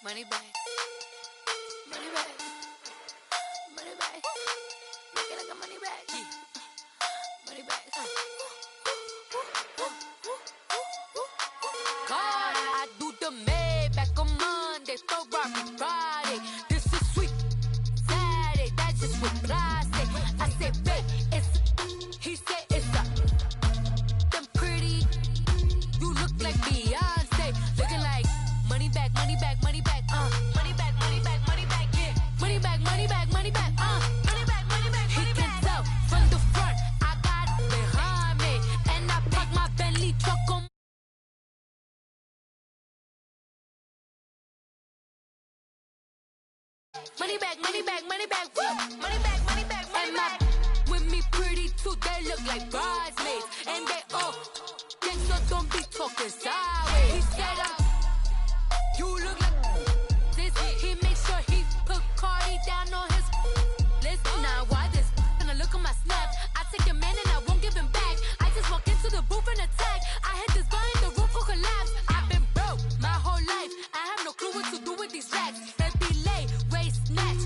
Money back. Money back. Money back. Make it like a money back. Money back. God, I do the Maybach on Monday, Ferrari Friday. This is sweet Saturday, that's just what plastic. I say, babe, it's he said it's a them pretty. You look like Beyonce, looking like money back, money back, money back, money back, money back, money back, yeah, money back, money back, money back, money back, money back. He can tell from the front, I got it behind me, and I park my Bentley truck on. Money back, money back, money back, woo! Money back, money back, money back. With me pretty too, they look like bridesmaids, and they all gang, so don't be talking sideways. He said you look like this. He makes sure he put Cardi down on his list. Now why this? Gonna look at my snap. I take a man and I won't give him back. I just walk into the booth and attack. I hit this guy in the roof will collapse. I've been broke my whole life. I have no clue what to do with these racks. Lay, waist, snatch,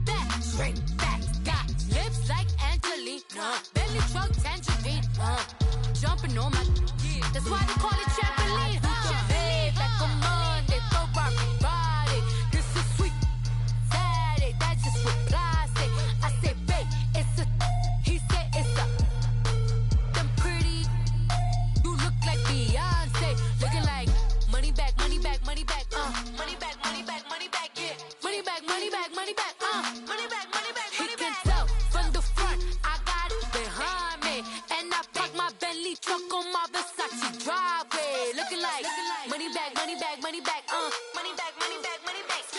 back, straight back. Got lips like Angelina, belly truck, tangerine, jumping on my, that's why they call it trampoline. Hey, back on Monday, Ferrari Friday. This is sweet Saturday, that's just with plastic. I say, babe, it's a, he said it's a, them pretty, you look like Beyonce, looking like money back, money back, money back, money back, money back, money back, yeah. Money back, money back, money back, money back, money back, money back. He can tell from the front, I got it behind me, and I park my Bentley truck on my Versace driveway, looking like money back, money back, money back, money back, money back, money back,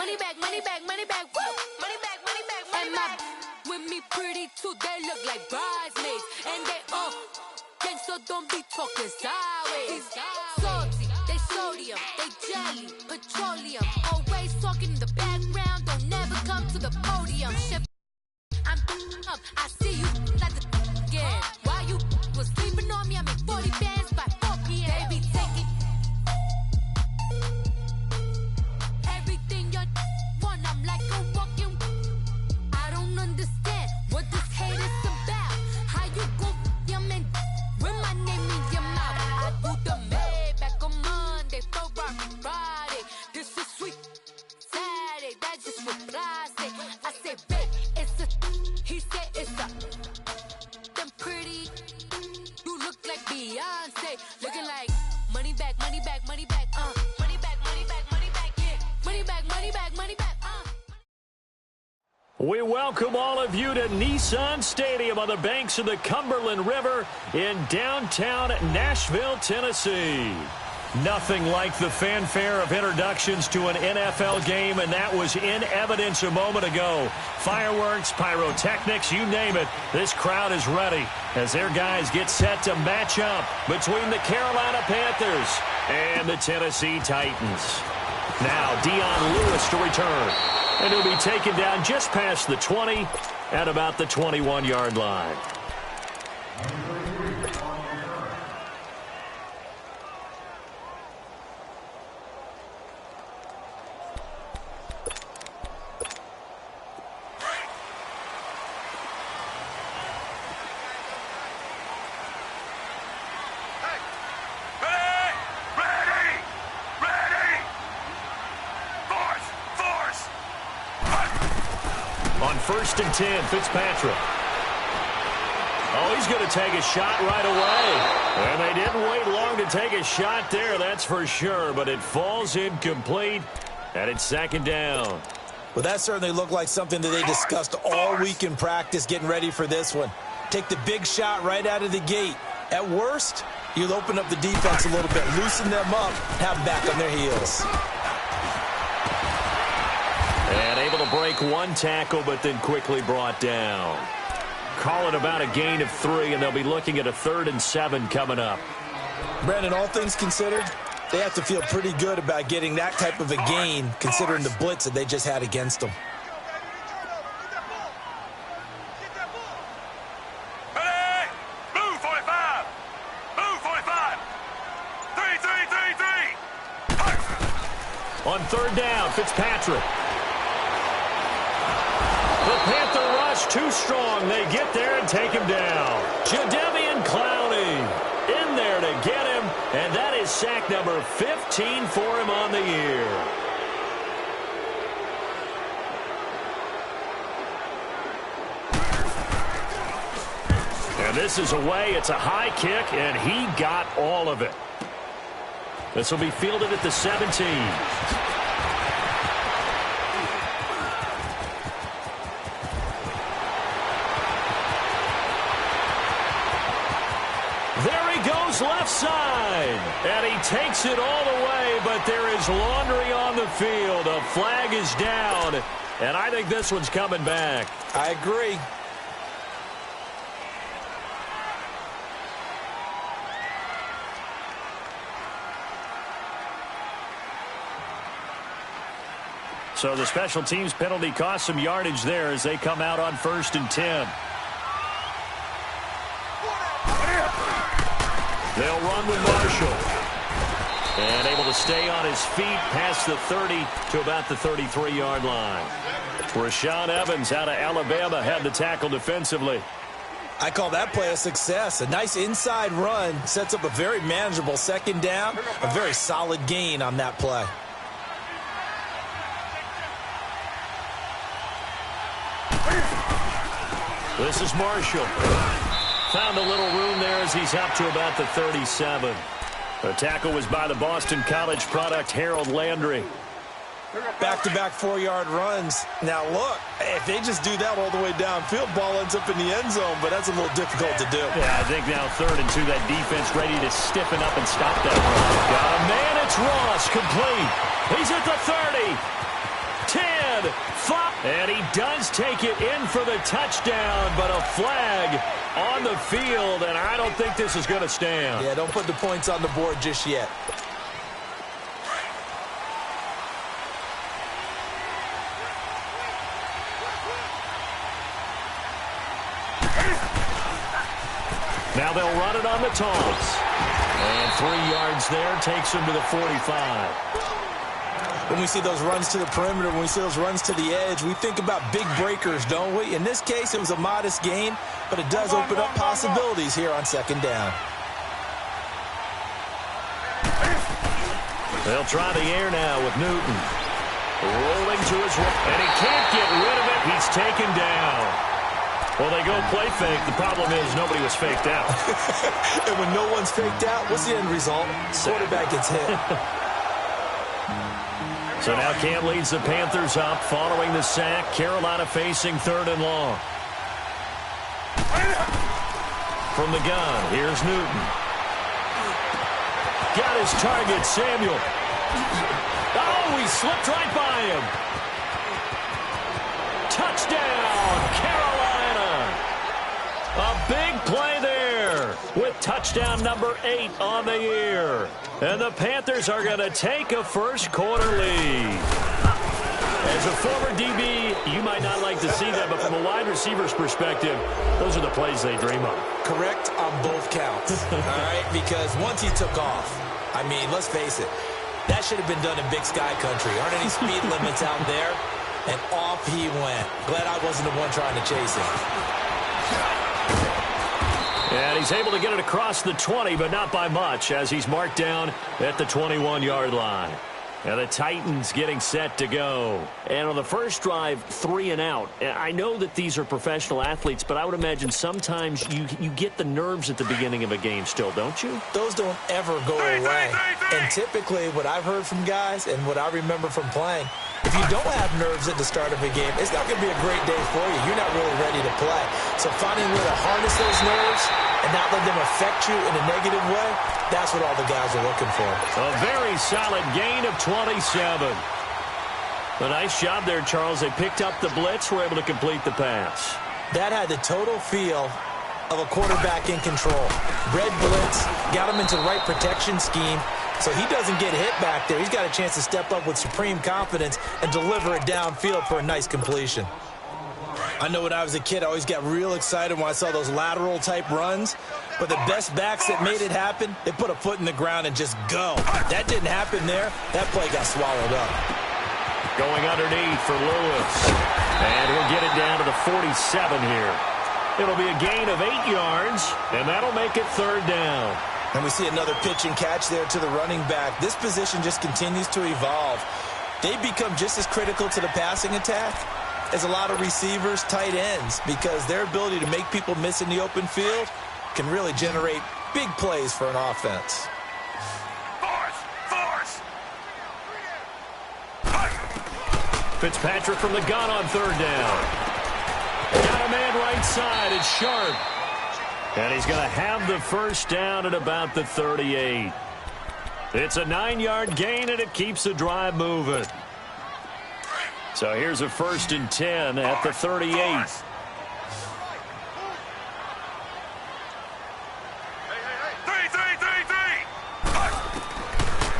money back, money back, money back, woo, money back, money back, money back. With me pretty too, they look like bridesmaids, and they all gang, so don't be talking sideways. Salty, they sodium, they jelly, petroleum, always talking in the background, don't never come to the podium. Shit, I'm up, I see you like the again. Why you was sleeping on me? I make 40 bands by 4 p.m. They be taking everything you want. I'm like a walking. I don't understand what this hate is about. How you go your man with my name in your mouth? I do the Maybach on Monday, Ferrari Friday. This is sweet Saturday, that's just with plastic. I say, babe, it's a, he said it's a, them pretty, you look like Beyonce, looking like money back, money back, money back, money back, money back, money back, yeah, money back, money back, money back, We welcome all of you to Nissan Stadium on the banks of the Cumberland River in downtown Nashville, Tennessee. Nothing like the fanfare of introductions to an NFL game, and that was in evidence a moment ago. Fireworks, pyrotechnics, you name it. This crowd is ready as their guys get set to match up between the Carolina Panthers and the Tennessee Titans. Now, Dion Lewis to return. And he'll be taken down just past the 20 at about the 21-yard line. On 1st and 10, Fitzpatrick. Oh, he's going to take a shot right away. And they didn't wait long to take a shot there, that's for sure. But it falls incomplete, and it's 2nd down. Well, that certainly looked like something that they discussed all week in practice getting ready for this one. Take the big shot right out of the gate. At worst, you'll open up the defense a little bit, loosen them up, have them back on their heels. And able to break one tackle, but then quickly brought down. Call it about a gain of 3, and they'll be looking at a 3rd and 7 coming up. Brandon, all things considered, they have to feel pretty good about getting that type of a gain, considering the blitz that they just had against them. Move 45! Move 45! 3, 3, 3, 3! On third down, Fitzpatrick. The Panther rush too strong. They get there and take him down. Jadeveon Clowney in there to get him, and that is sack number 15 for him on the year. And this is away. It's a high kick, and he got all of it. This will be fielded at the 17. There he goes left side. And he takes it all the way, but there is laundry on the field. A flag is down, and I think this one's coming back. I agree. So the special teams penalty cost some yardage there as they come out on 1st and 10. They'll run with Marshall. And able to stay on his feet past the 30 to about the 33-yard line. Rashaan Evans out of Alabama had the tackle defensively. I call that play a success. A nice inside run sets up a very manageable second down. A very solid gain on that play. This is Marshall. Found a little room there as he's up to about the 37. The tackle was by the Boston College product, Harold Landry. Back-to-back 4-yard runs. Now, look, if they just do that all the way downfield, ball ends up in the end zone, but that's a little difficult to do. Yeah, I think now 3rd and 2, that defense ready to stiffen up and stop that run. Got a man, it's Ross, complete. He's at the 30. 10, 5, and he does take it in for the touchdown, but a flag on the field, and I don't think this is going to stand. Yeah, don't put the points on the board just yet. Now they'll run it on the toss. And 3 yards there takes him to the 45. When we see those runs to the perimeter, when we see those runs to the edge, we think about big breakers, don't we? In this case, it was a modest gain, but it does open up possibilities here on second down. They'll try the air now with Newton. Rolling to his right, and he can't get rid of it. He's taken down. Well, they go play fake. The problem is nobody was faked out. And when no one's faked out, what's the end result? Quarterback gets hit. So now Cam leads the Panthers up following the sack. Carolina facing 3rd and long. From the gun, here's Newton. Got his target, Samuel. Oh, he slipped right by him. Touchdown, Carolina. A big play there with touchdown number 8 on the year. And the Panthers are going to take a first quarter lead. As a former DB, you might not like to see that, but from a wide receiver's perspective, those are the plays they dream of. Correct on both counts, all right? Because once he took off, I mean, let's face it, that should have been done in Big Sky Country. Aren't any speed limits out there? And off he went. Glad I wasn't the one trying to chase him. And he's able to get it across the 20, but not by much, as he's marked down at the 21-yard line. And the Titans getting set to go. And on the first drive, 3 and out. I know that these are professional athletes, but I would imagine sometimes you get the nerves at the beginning of a game still, don't you? Those don't ever go away. And typically what I've heard from guys and what I remember from playing, if you don't have nerves at the start of a game, it's not going to be a great day for you. You're not really ready to play. So finding a way to harness those nerves and not let them affect you in a negative way, that's what all the guys are looking for. A very solid gain of 27. A nice job there, Charles. They picked up the blitz, were able to complete the pass. That had the total feel of a quarterback in control. Red blitz, got him into the right protection scheme, so he doesn't get hit back there. He's got a chance to step up with supreme confidence and deliver it downfield for a nice completion. I know when I was a kid, I always got real excited when I saw those lateral-type runs. But the best backs that made it happen, they put a foot in the ground and just go. That didn't happen there. That play got swallowed up. Going underneath for Lewis. And he'll get it down to the 47 here. It'll be a gain of 8 yards, and that'll make it 3rd down. And we see another pitch and catch there to the running back. This position just continues to evolve. They become just as critical to the passing attack as a lot of receivers, tight ends, because their ability to make people miss in the open field can really generate big plays for an offense. Fitzpatrick from the gun on 3rd down. Got a man right side. It's Sharp. And he's going to have the 1st down at about the 38. It's a 9-yard gain, and it keeps the drive moving. So here's a 1st and 10 at the 38.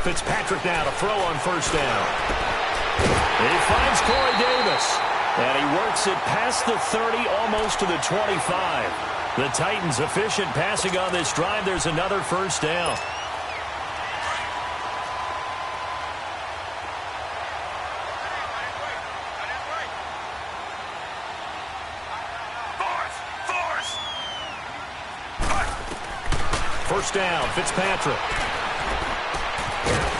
Fitzpatrick now to throw on 1st down. He finds Corey Davis. And he works it past the 30, almost to the 25. The Titans efficient passing on this drive. There's another 1st down. First down, Fitzpatrick.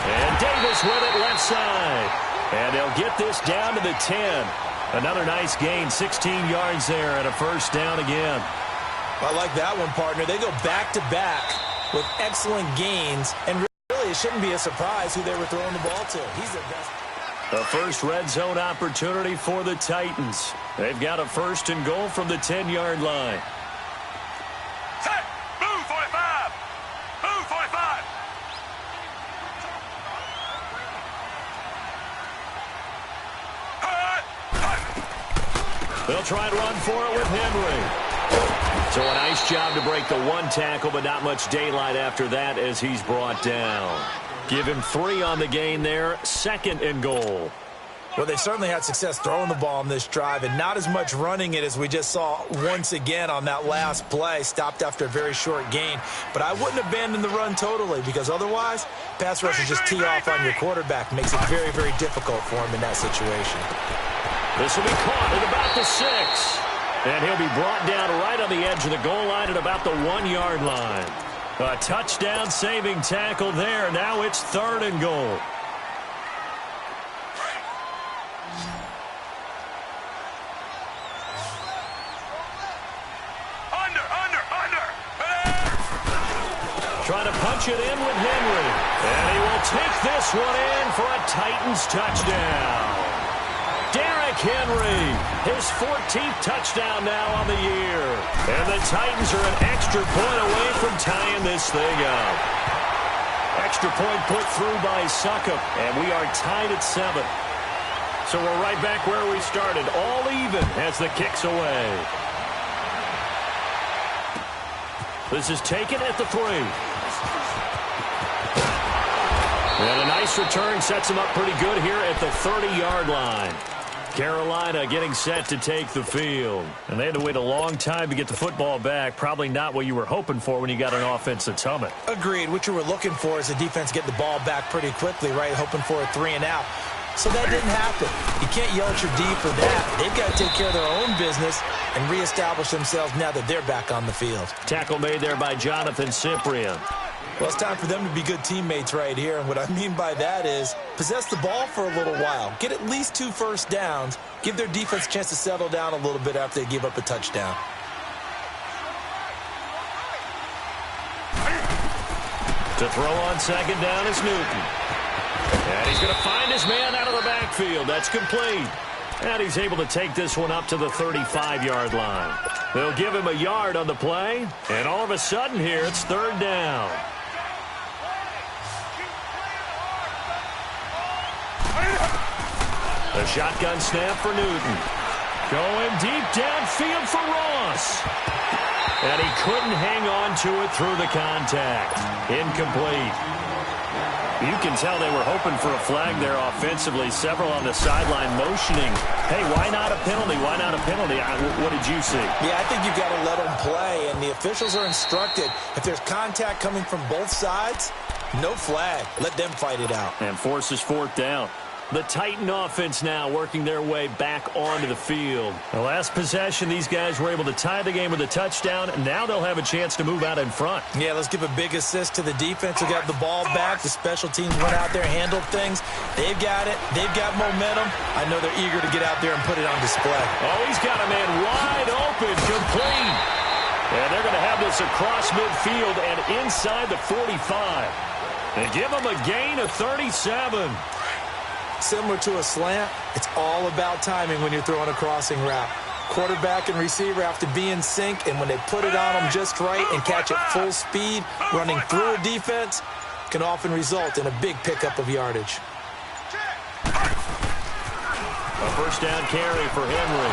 And Davis with it left side. And they'll get this down to the 10. Another nice gain, 16 yards there, and a 1st down again. I like that one, partner. They go back-to-back with excellent gains, and really it shouldn't be a surprise who they were throwing the ball to. He's the best. The first red zone opportunity for the Titans. They've got a 1st and goal from the 10-yard line. Set! Move 45! Move 45! They'll try and run for it with Henry. So a nice job to break the 1 tackle, but not much daylight after that as he's brought down. Give him 3 on the gain there, 2nd and goal. Well, they certainly had success throwing the ball on this drive and not as much running it as we just saw once again on that last play. Stopped after a very short gain. But I wouldn't abandon the run totally because otherwise, pass rush will just tee off on your quarterback. Makes it very, very difficult for him in that situation. This will be caught at about the 6. And he'll be brought down right on the edge of the goal line at about the 1-yard line. A touchdown-saving tackle there. Now it's 3rd and goal. Under. Trying to punch it in with Henry. And he will take this one in for a Titans touchdown. Derrick Henry, his 14th touchdown now on the year. And the Titans are an extra point away from tying this thing up. Extra point put through by Succop, and we are tied at 7. So we're right back where we started, all even as the kick's away. This is taken at the 3. And a nice return sets him up pretty good here at the 30-yard line. Carolina getting set to take the field. And they had to wait a long time to get the football back. Probably not what you were hoping for when you got an offense that's humming. Agreed. What you were looking for is the defense getting the ball back pretty quickly, right? Hoping for a 3 and out. So that didn't happen. You can't yell at your D for that. They've got to take care of their own business and reestablish themselves now that they're back on the field. Tackle made there by Jonathan Cyprien. Well, it's time for them to be good teammates right here. And what I mean by that is possess the ball for a little while. Get at least 2 first downs. Give their defense a chance to settle down a little bit after they give up a touchdown. To throw on 2nd down is Newton. And he's going to find his man out of the backfield. That's complete. And he's able to take this one up to the 35-yard line. They'll give him a yard on the play. And all of a sudden here, it's 3rd down. A shotgun snap for Newton. Going deep downfield for Ross. And he couldn't hang on to it through the contact. Incomplete. You can tell they were hoping for a flag there offensively. Several on the sideline motioning, hey, why not a penalty? Why not a penalty? What did you see? Yeah, I think you've got to let them play, and the officials are instructed. If there's contact coming from both sides, no flag. Let them fight it out. And forces fourth down. The Titan offense now working their way back onto the field. The last possession, these guys were able to tie the game with a touchdown. Now they'll have a chance to move out in front. Yeah, let's give a big assist to the defense who got the ball back. The special teams went out there, handled things. They've got it. They've got momentum. I know they're eager to get out there and put it on display. Oh, he's got a man wide open, complete. And they're going to have this across midfield and inside the 45. And give them a gain of 37. Similar to a slant, it's all about timing when you're throwing a crossing route. Quarterback and receiver have to be in sync, and when they put it on them just right and catch it full speed, running through a defense can often result in a big pickup of yardage. A first down carry for Henry.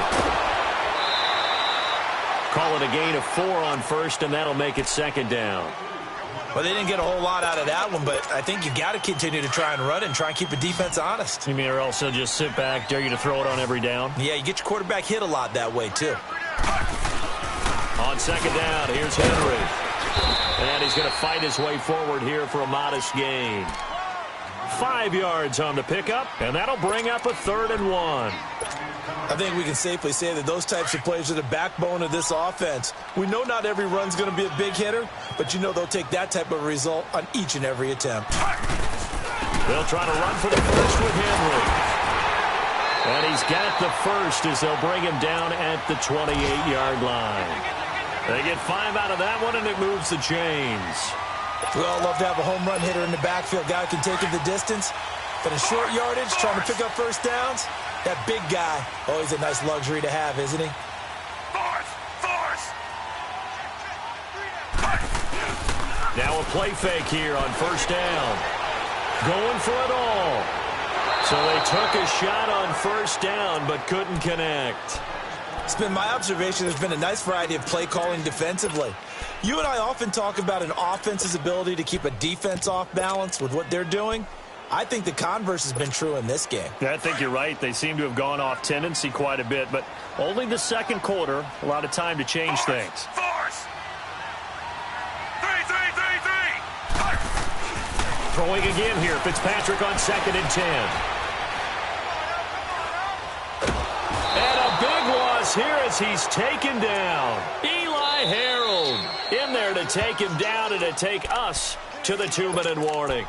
Call it a gain of 4 on first, and that'll make it second down. Well, they didn't get a whole lot out of that one, but I think you got to continue to try and run and try and keep the defense honest. You mean or else they'll just sit back, dare you to throw it on every down? Yeah, you get your quarterback hit a lot that way, too. On second down, here's Henry. And he's going to fight his way forward here for a modest gain. 5 yards on the pickup, and that'll bring up a 3rd and 1. I think we can safely say that those types of plays are the backbone of this offense. We know not every run's going to be a big hitter, but you know they'll take that type of result on each and every attempt. They'll try to run for the first with Henry. And he's got the first as they'll bring him down at the 28-yard line. They get 5 out of that one, and it moves the chains. We all love to have a home run hitter in the backfield. Guy who can take it the distance. But in short yardage, trying to pick up first downs, that big guy, always a nice luxury to have, isn't he? Force! Now a play fake here on first down. Going for it all. So they took a shot on first down but couldn't connect. It's been my observation there's been a nice variety of play calling defensively. You and I often talk about an offense's ability to keep a defense off balance with what they're doing. I think the converse has been true in this game. Yeah, I think you're right. They seem to have gone off tendency quite a bit, but only the second quarter, a lot of time to change things. Force! 3! Throwing again here, Fitzpatrick on 2nd and 10. And a big loss here as he's taken down. Eli Harold in there to take him down and to take us to the 2-minute warning.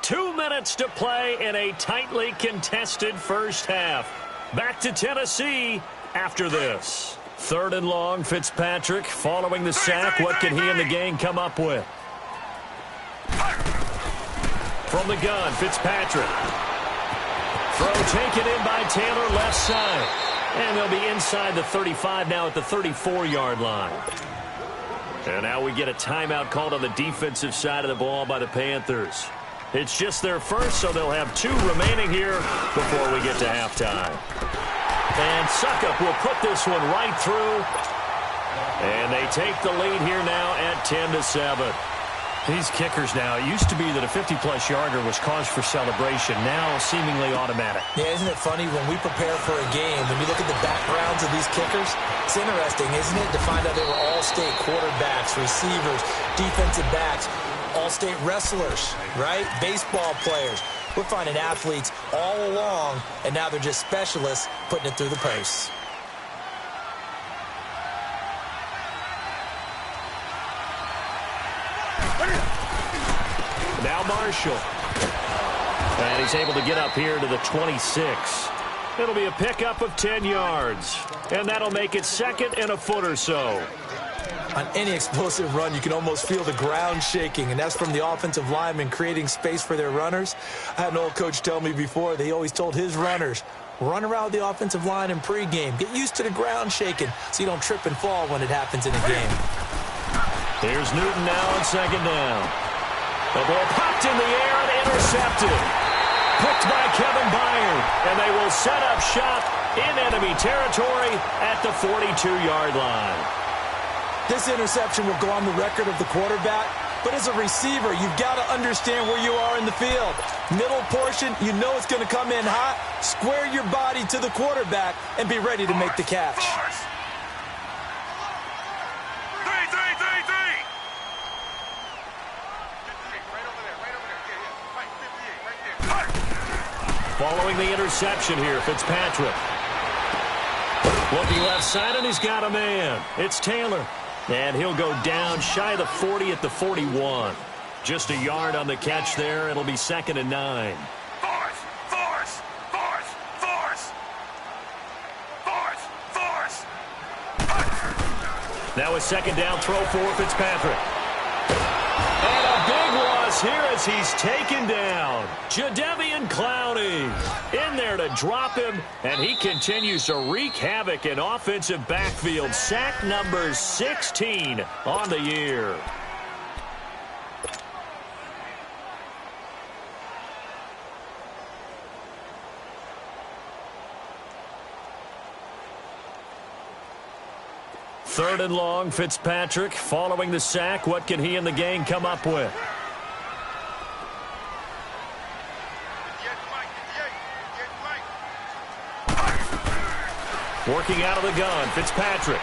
2 minutes to play in a tightly contested first half. Back to Tennessee after this. 3rd and long, Fitzpatrick following the sack. What can he and the gang come up with? From the gun, Fitzpatrick. Throw taken in by Taylor, left side. And they'll be inside the 35 now at the 34-yard line. And now we get a timeout called on the defensive side of the ball by the Panthers. It's just their first, so they'll have 2 remaining here before we get to halftime. And Suckup will put this one right through. And they take the lead here now at 10-7. These kickers now, it used to be that a 50-plus yarder was cause for celebration. Now seemingly automatic. Yeah, isn't it funny when we prepare for a game, when you look at the backgrounds of these kickers, it's interesting, isn't it, to find out they were all-state quarterbacks, receivers, defensive backs, all-state wrestlers, right? Baseball players. We're finding athletes all along, and now they're just specialists putting it through the posts. Now Marshall. And he's able to get up here to the 26. It'll be a pickup of 10 yards. And that'll make it 2nd and a foot or so. On any explosive run, you can almost feel the ground shaking, and that's from the offensive linemen creating space for their runners. I had an old coach tell me before, they always told his runners, run around the offensive line in pregame. Get used to the ground shaking so you don't trip and fall when it happens in a game. Here's Newton now on 2nd down. The ball popped in the air and intercepted. Picked by Kevin Byard, and they will set up shop in enemy territory at the 42-yard line. This interception will go on the record of the quarterback But as a receiver, you've got to understand where you are in the field. Middle portion, you know it's going to come in hot. Square your body to the quarterback and be ready to make the catch. Following the interception here, Fitzpatrick. Looking left side, and he's got a man. It's Taylor. And he'll go down shy of the 40 at the 41. Just a yard on the catch there. It'll be 2nd and 9. Now a 2nd down throw for Fitzpatrick. And a big loss here as he's taken down. Jadeveon Clowney in there to drop him, and he continues to wreak havoc in offensive backfield. Sack number 16 on the year. Third and long, Fitzpatrick following the sack. What can he and the gang come up with? Working out of the gun, Fitzpatrick.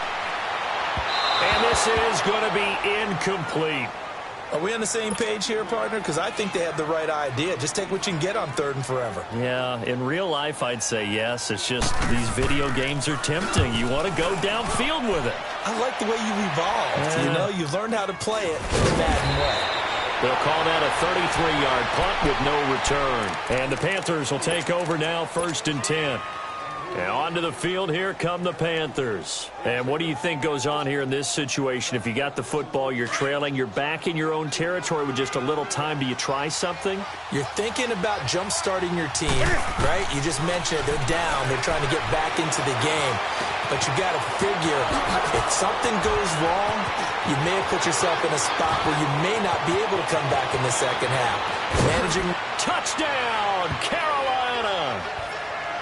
And this is going to be incomplete. Are we on the same page here, partner? Because I think they have the right idea. Just take what you can get on 3rd and forever. Yeah, in real life, I'd say yes. It's just these video games are tempting. You want to go downfield with it. I like the way you evolved. You know, you've learned how to play it in a Madden way. They'll call that a 33-yard punt with no return. And the Panthers will take over now, 1st and 10. And onto the field, here come the Panthers. And what do you think goes on here in this situation? If you got the football, you're trailing, you're back in your own territory with just a little time. Do you try something? You're thinking about jump-starting your team, right? You just mentioned they're down. They're trying to get back into the game. But you got to figure, if something goes wrong, you may have put yourself in a spot where you may not be able to come back in the second half. Managing. Touchdown, Carolina!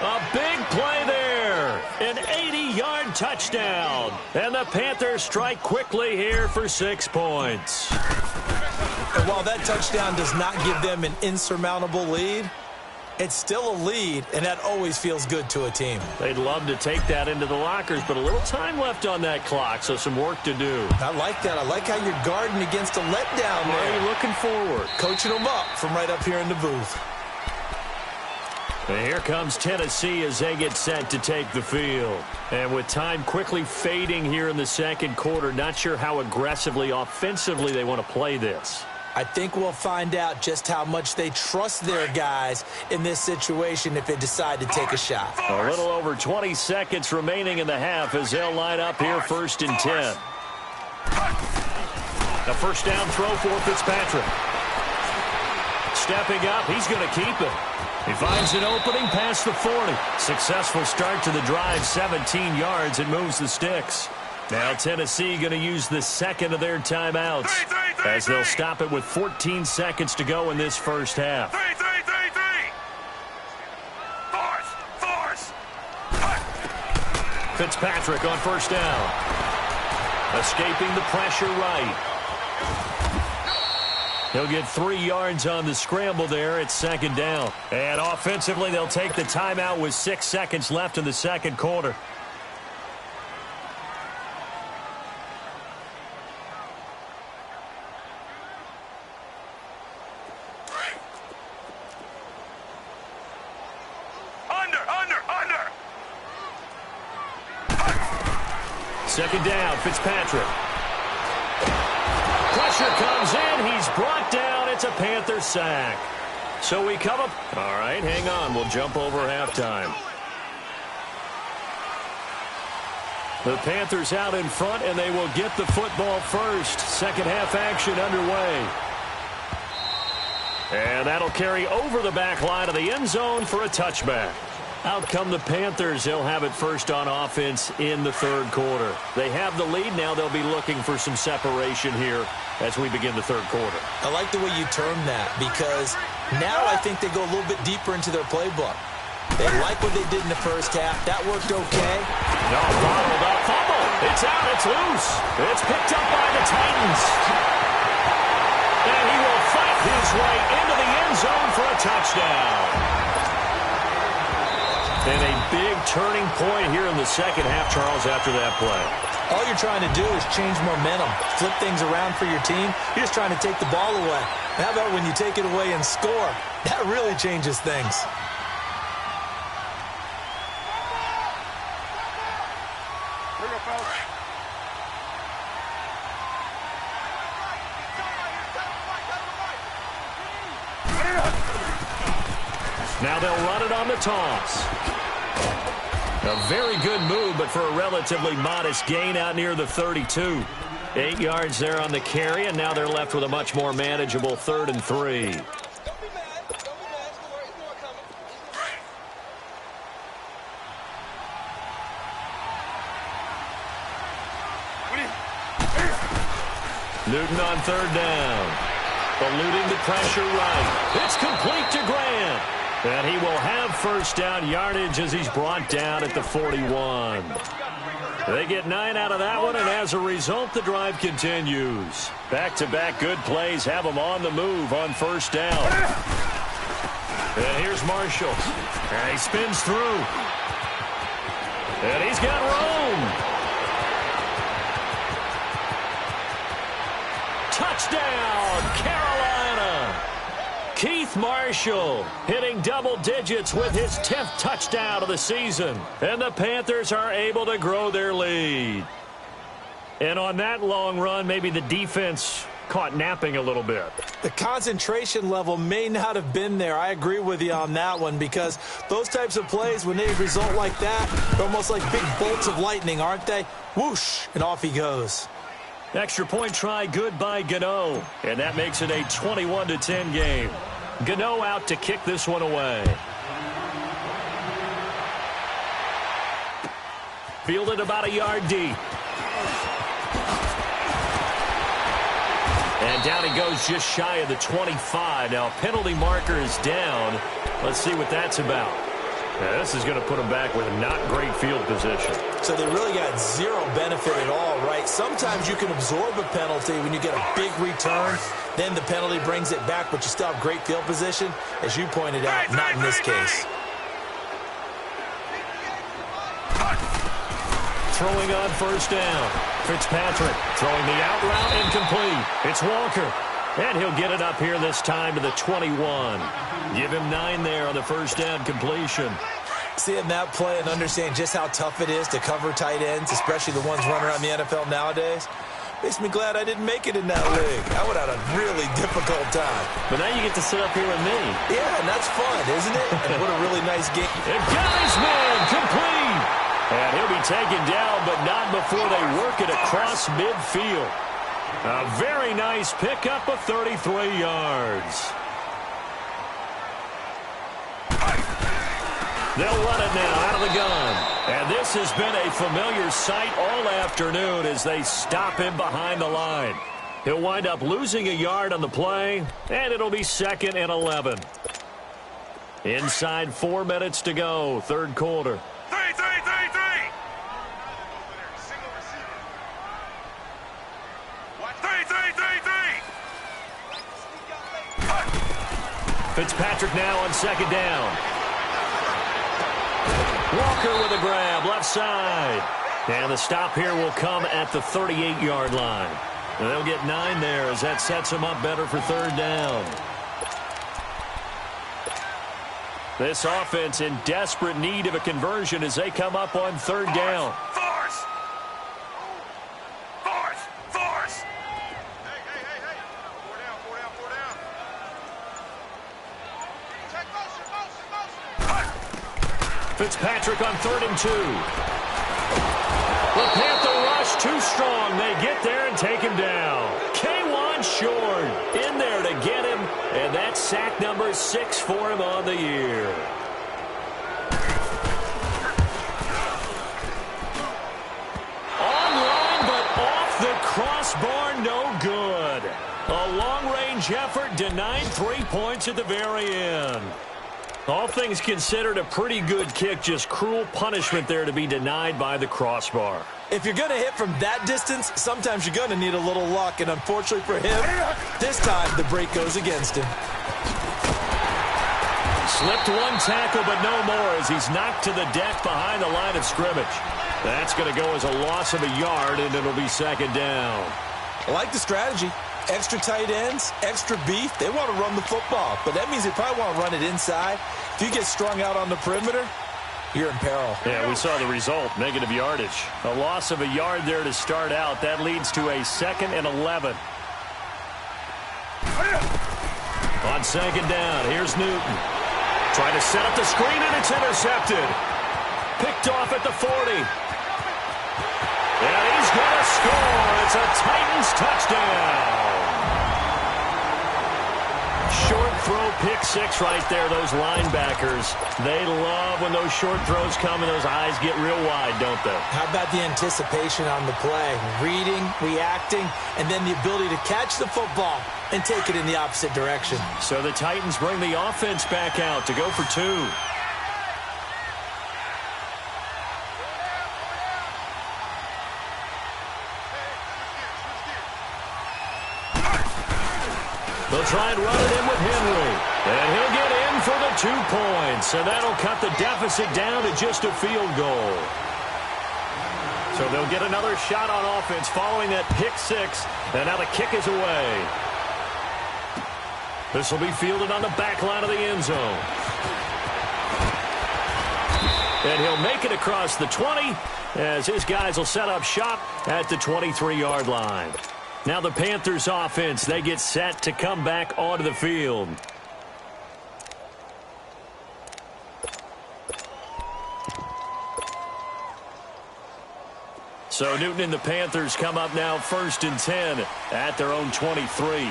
A big play there. An 80-yard touchdown. And the Panthers strike quickly here for 6 points. And while that touchdown does not give them an insurmountable lead, it's still a lead, and that always feels good to a team. They'd love to take that into the lockers, but a little time left on that clock, so some work to do. I like that. I like how you're guarding against a letdown there. Well, you're looking forward. Coaching them up from right up here in the booth. And here comes Tennessee as they get set to take the field. And with time quickly fading here in the second quarter, not sure how aggressively, offensively they want to play this. I think we'll find out just how much they trust their guys in this situation if they decide to take a shot. A little over 20 seconds remaining in the half as they'll line up here 1st and 10. A 1st down throw for Fitzpatrick. Stepping up, he's going to keep it. He finds an opening past the 40. Successful start to the drive, 17 yards, and moves the sticks. Now Tennessee going to use the 2nd of their timeouts as they'll stop it with 14 seconds to go in this first half. Fitzpatrick on 1st down. Escaping the pressure right. He'll get 3 yards on the scramble there. It's 2nd down. And offensively, they'll take the timeout with 6 seconds left in the second quarter. Under. 2nd down, Fitzpatrick. Pressure comes in. He's brought down. It's a Panther sack. So we come up. All right, hang on. We'll jump over halftime. The Panthers out in front, and they will get the football first. Second half action underway. And that'll carry over the back line of the end zone for a touchback. Out come the Panthers. They'll have it first on offense in the third quarter. They have the lead now. They'll be looking for some separation here as we begin the third quarter. I like the way you term that because now I think they go a little bit deeper into their playbook. They like what they did in the first half. That worked okay. No, bottled up. Fumble. It's out. It's loose. It's picked up by the Titans. And he will fight his way into the end zone for a touchdown. And a big turning point here in the second half, Charles, after that play. All you're trying to do is change momentum, flip things around for your team. You're just trying to take the ball away. How about when you take it away and score? That really changes things. Now they'll run it on the toss. A very good move, but for a relatively modest gain out near the 32. 8 yards there on the carry, and now they're left with a much more manageable 3rd and 3. Newton on 3rd down. Eluding the pressure right. It's complete to Grant. And he will have first down yardage as he's brought down at the 41. They get 9 out of that one, and as a result, the drive continues. Back-to-back good plays have them on the move on first down. And here's Marshall. And he spins through. And he's got room. Touchdown, Carolina. Keith Marshall hitting double digits with his 10th touchdown of the season. And the Panthers are able to grow their lead. And on that long run, maybe the defense caught napping a little bit. The concentration level may not have been there. I agree with you on that one, because those types of plays, when they result like that, they're almost like big bolts of lightning, aren't they? Whoosh, and off he goes. Extra point try good by Gano. And that makes it a 21-10 game. Gano out to kick this one away. Fielded about a yard deep. And down he goes just shy of the 25. Now penalty marker is down. Let's see what that's about. Now, this is going to put them back with not great field position. So they really got zero benefit at all, right? Sometimes you can absorb a penalty when you get a big return. Then the penalty brings it back, but you still have great field position. As you pointed out, not in this case. Throwing on first down. Fitzpatrick throwing the out route incomplete. It's Walker. And he'll get it up here this time to the 21. Give him 9 there on the first down completion. Seeing that play and understand just how tough it is to cover tight ends, especially the ones running around the NFL nowadays, makes me glad I didn't make it in that league. I would have had a really difficult time. But now you get to sit up here with me. Yeah, and that's fun, isn't it? And what a really nice game. And got his man complete. And he'll be taken down, but not before they work it across midfield. A very nice pickup of 33 yards. They'll run it now out of the gun. And this has been a familiar sight all afternoon as they stop him behind the line. He'll wind up losing a yard on the play, and it'll be 2nd and 11. Inside 4 minutes to go, third quarter. Fitzpatrick now on second down. Walker with a grab, left side. And the stop here will come at the 38-yard line. And they'll get 9 there as that sets them up better for third down. This offense in desperate need of a conversion as they come up on third down. Force! Fitzpatrick on 3rd and 2. The Panther rush too strong. They get there and take him down. K1 short in there to get him, and that's sack number 6 for him on the year. Online, but off the crossbar, no good. A long-range effort denied 3 points at the very end. All things considered, a pretty good kick. Just cruel punishment there to be denied by the crossbar. If you're going to hit from that distance, sometimes you're going to need a little luck. And unfortunately for him, this time the break goes against him. Slipped one tackle, but no more as he's knocked to the deck behind the line of scrimmage. That's going to go as a loss of a yard, and it'll be second down. I like the strategy. Extra tight ends, extra beef. They want to run the football, but that means they probably want to run it inside. If you get strung out on the perimeter, you're in peril. Yeah, we saw the result, negative yardage. A loss of a yard there to start out. That leads to a 2nd and 11. On second down, here's Newton. Trying to set up the screen, and it's intercepted. Picked off at the 40. And he's going to score. It's a Titans touchdown. Short throw, pick six right there. Those linebackers, they love when those short throws come and those eyes get real wide, don't they? How about the anticipation on the play? Reading, reacting, and then the ability to catch the football and take it in the opposite direction. So the Titans bring the offense back out to go for two. They'll try and run it in with Henry. And he'll get in for the 2 points. And that'll cut the deficit down to just a field goal. So they'll get another shot on offense following that pick six. And now the kick is away. This will be fielded on the back line of the end zone. And he'll make it across the 20 as his guys will set up shop at the 23-yard line. Now the Panthers offense, they get set to come back onto the field. So Newton and the Panthers come up now 1st and 10 at their own 23.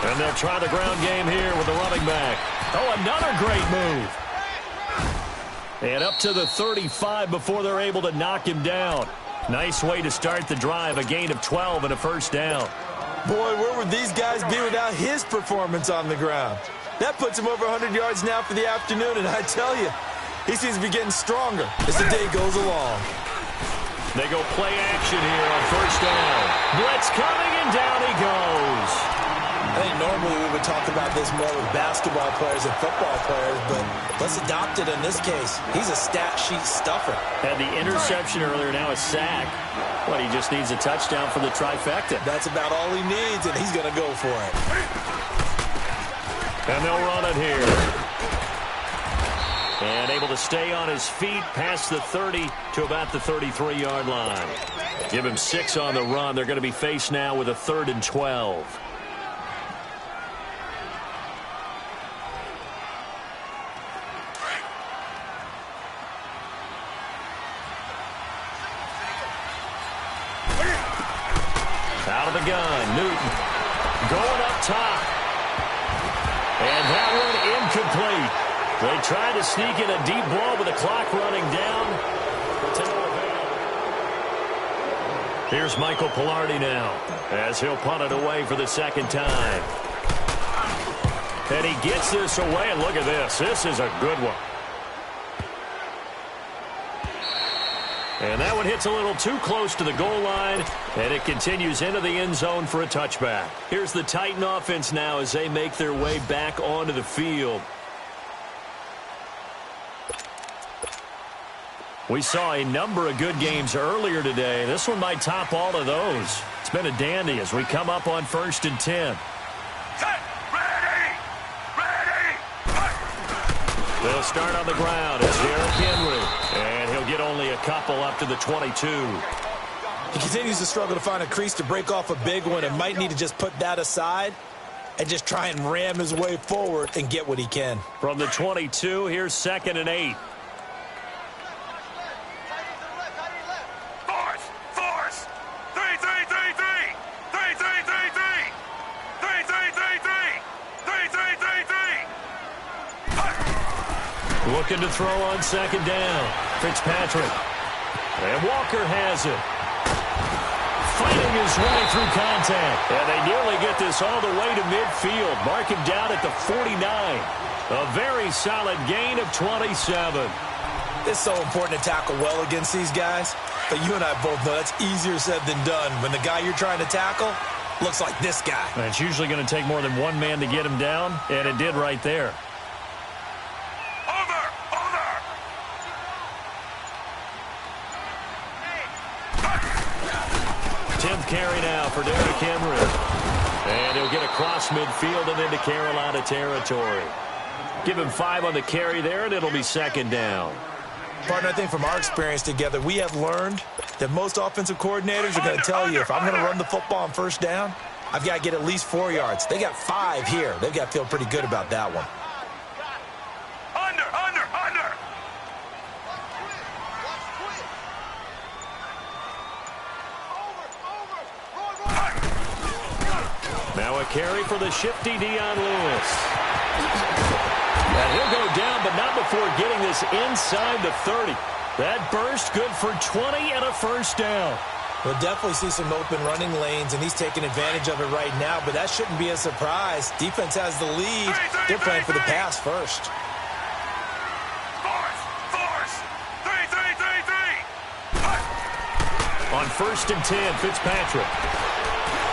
And they'll try the ground game here with the running back. Oh, another great move. And up to the 35 before they're able to knock him down. Nice way to start the drive, a gain of 12 and a first down. Boy, where would these guys be without his performance on the ground? That puts him over 100 yards now for the afternoon, and I tell you, he seems to be getting stronger as the day goes along. They go play action here on first down. Blitz coming, and down he goes. I think normally we would talk about this more with basketball players and football players, but let's adopt it in this case. He's a stat sheet stuffer. Had the interception earlier, now a sack. What, he just needs a touchdown for the trifecta. That's about all he needs, and he's going to go for it. And they'll run it here. And able to stay on his feet past the 30 to about the 33-yard line. Give him 6 on the run. They're going to be faced now with a 3rd and 12. Out of the gun, Newton going up top. And that one incomplete. They tried to sneak in a deep ball with the clock running down. Here's Michael Pilardi now as he'll punt it away for the 2nd time. And he gets this away, and look at this. This is a good one. And that one hits a little too close to the goal line, and it continues into the end zone for a touchback. Here's the Titan offense now as they make their way back onto the field. We saw a number of good games earlier today. This one might top all of those. It's been a dandy as we come up on 1st and 10. Set, ready, ready, They'll start on the ground. It's Derrick Henry. And he'll get only a couple up to the 22. He continues to struggle to find a crease to break off a big one and might need to just put that aside and just try and ram his way forward and get what he can. From the 22, here's 2nd and 8. Force, 3, 3, 3, 3, 3, 3, 3, 3, 3, 3, 3, 3, 3, 3, 3. Looking to throw on 2nd down. Fitzpatrick. And Walker has it. Fighting forcing his way through contact. And they nearly get this all the way to midfield. Mark him down at the 49. A very solid gain of 27. It's so important to tackle well against these guys. But you and I both know that's easier said than done when the guy you're trying to tackle looks like this guy. And it's usually going to take more than one man to get him down, and it did right there. Over! 10th carry now for Derrick Henry. And he'll get across midfield and into Carolina territory. Give him 5 on the carry there, and it'll be second down. Partner, I think from our experience together, we have learned that most offensive coordinators are going to tell you, if I'm going to run the football on first down, I've got to get at least 4 yards. They got 5 here. They've got to feel pretty good about that one. Under! Now a carry for the shifty Dion Lewis. And he'll go down, but not before getting this inside the 30. That burst good for 20 and a first down. We'll definitely see some open running lanes, and he's taking advantage of it right now, but that shouldn't be a surprise. Defense has the lead. They're playing for the pass first. Force! 3! On 1st and 10, Fitzpatrick.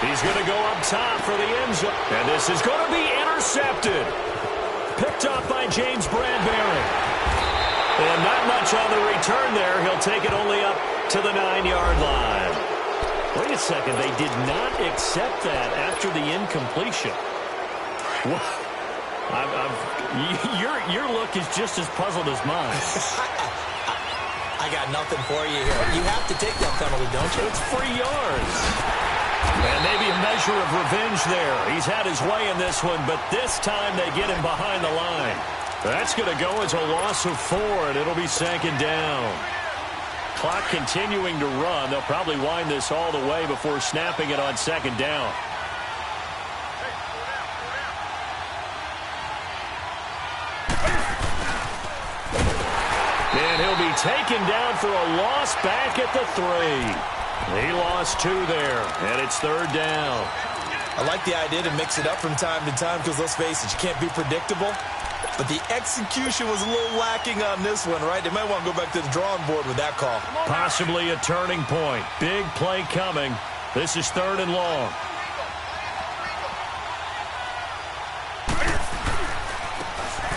He's going to go up top for the end zone. And this is going to be intercepted. Picked up by James Bradbury. And not much on the return there. He'll take it only up to the 9-yard line. Wait a second. They did not accept that after the incompletion. Your look is just as puzzled as mine. I got nothing for you here. You have to take that penalty, don't you? It's 3 yards. And maybe a measure of revenge there. He's had his way in this one, but this time they get him behind the line. That's going to go as a loss of 4, and it'll be second down. Clock continuing to run. They'll probably wind this all the way before snapping it on second down. And he'll be taken down for a loss back at the 3. He lost 2 there, and it's third down. I like the idea to mix it up from time to time because, let's face it, you can't be predictable. But the execution was a little lacking on this one, right? They might want to go back to the drawing board with that call. Possibly a turning point. Big play coming. This is 3rd and long.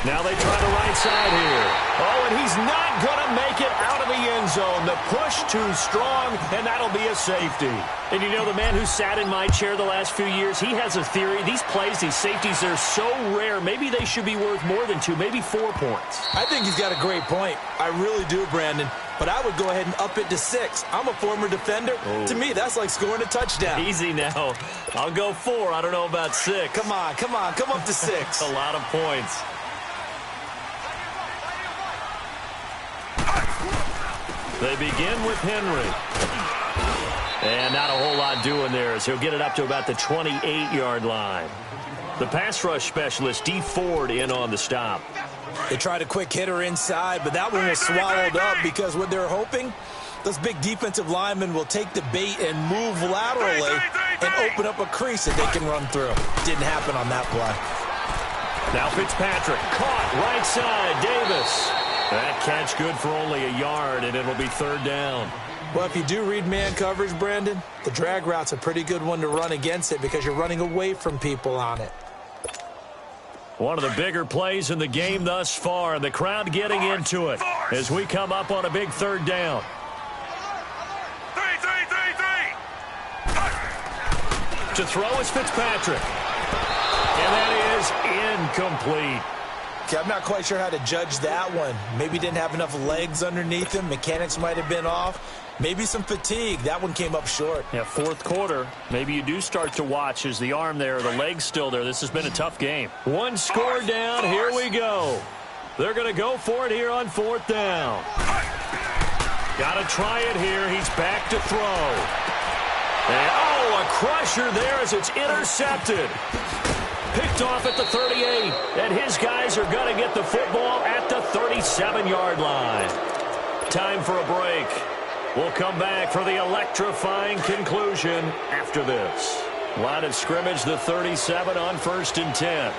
Now they try the right side here. Oh, and he's not going to make it out of the end zone. The push too strong, and that'll be a safety. And you know, the man who sat in my chair the last few years, he has a theory. These plays, these safeties, they're so rare. Maybe they should be worth more than 2, maybe 4 points. I think he's got a great point. I really do, Brandon. But I would go ahead and up it to 6. I'm a former defender. Oh. To me, that's like scoring a touchdown. Easy now. I'll go 4. I don't know about 6. Come on. Come up to 6. A lot of points. They begin with Henry. And not a whole lot doing there as he'll get it up to about the 28-yard line. The pass rush specialist, D. Ford, in on the stop. They tried a quick hitter inside, but that one was swallowed up because what they're hoping, those big defensive linemen will take the bait and move laterally and open up a crease that they can run through. Didn't happen on that play. Now Fitzpatrick, caught right side, Davis. That catch good for only a yard, and it'll be third down. Well, if you do read man coverage, Brandon, the drag route's a pretty good one to run against it because you're running away from people on it. One of the bigger plays in the game thus far, and the crowd getting into it as we come up on a big third down. 3. To throw is Fitzpatrick. And that is incomplete. Okay, I'm not quite sure how to judge that one. Maybe didn't have enough legs underneath him. Mechanics might have been off. Maybe some fatigue. That one came up short. Yeah, fourth quarter. Maybe you do start to watch as the arm there, the leg's still there. This has been a tough game. One score down. Here we go. They're going to go for it here on 4th down. Got to try it here. He's back to throw. And, a crusher there as it's intercepted. Picked off at the 38, and his guys are going to get the football at the 37-yard line. Time for a break. We'll come back for the electrifying conclusion after this. Line of scrimmage, the 37 on 1st and 10.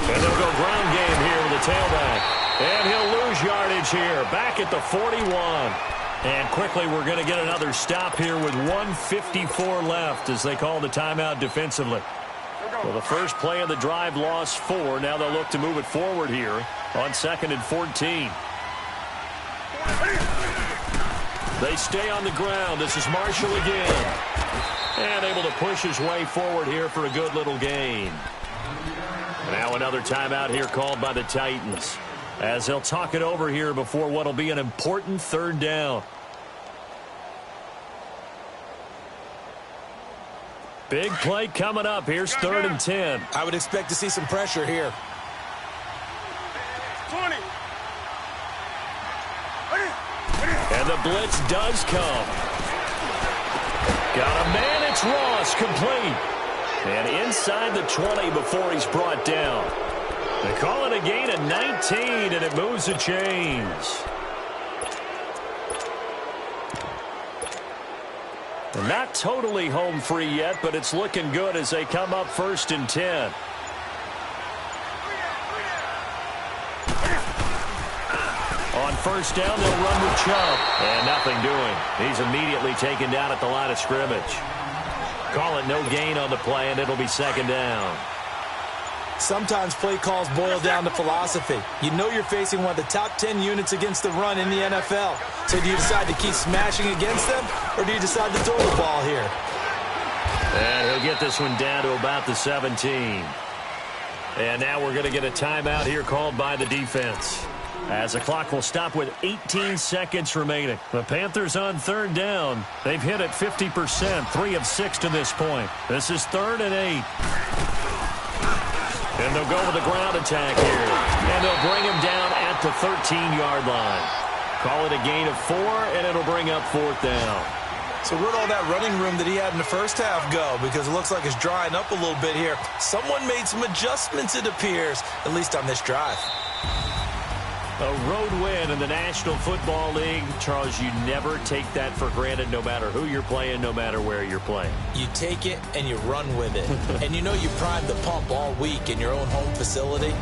And they'll go ground game here with the tailback. And he'll lose yardage here, back at the 41. And quickly we're going to get another stop here with 1:54 left as they call the timeout defensively. Well, the first play of the drive lost 4. Now they'll look to move it forward here on 2nd and 14. They stay on the ground. This is Marshall again. And able to push his way forward here for a good little gain. Now another timeout here called by the Titans, as they'll talk it over here before what will be an important 3rd down. Big play coming up. Here's 3rd and 10. I would expect to see some pressure here. 20. And the blitz does come. Got a man. It's Ross, complete. And inside the 20 before he's brought down. They call it a gain of 19, and it moves the chains. And not totally home free yet, but it's looking good as they come up 1st and 10. On 1st down, they'll run with Chubb. And nothing doing. He's immediately taken down at the line of scrimmage. Call it no gain on the play, and it'll be 2nd down. Sometimes play calls boil down to philosophy. You know you're facing one of the top 10 units against the run in the NFL. So do you decide to keep smashing against them, or do you decide to throw the ball here? And he'll get this one down to about the 17. And now we're going to get a timeout here called by the defense, as the clock will stop with 18 seconds remaining. The Panthers on 3rd down. They've hit it 50%, 3 of 6 to this point. This is 3rd and 8. And they'll go with the ground attack here. And they'll bring him down at the 13-yard line. Call it a gain of 4, and it'll bring up 4th down. So where'd all that running room that he had in the first half go? Because it looks like it's drying up a little bit here. Someone made some adjustments, it appears, at least on this drive. A road win in the National Football League. Charles, you never take that for granted, no matter who you're playing, no matter where you're playing. You take it and you run with it. And you know you primed the pump all week in your own home facility.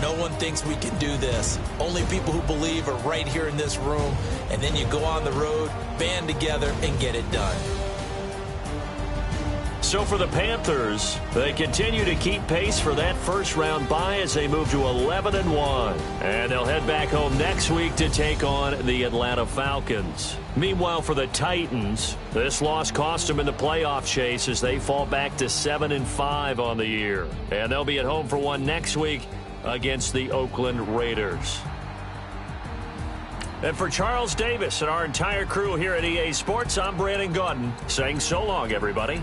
No one thinks we can do this. Only people who believe are right here in this room. And then you go on the road, band together, and get it done. So for the Panthers, they continue to keep pace for that first-round bye as they move to 11-1. And they'll head back home next week to take on the Atlanta Falcons. Meanwhile, for the Titans, this loss cost them in the playoff chase as they fall back to 7-5 on the year. And they'll be at home for one next week against the Oakland Raiders. And for Charles Davis and our entire crew here at EA Sports, I'm Brandon Gaudin saying so long, everybody.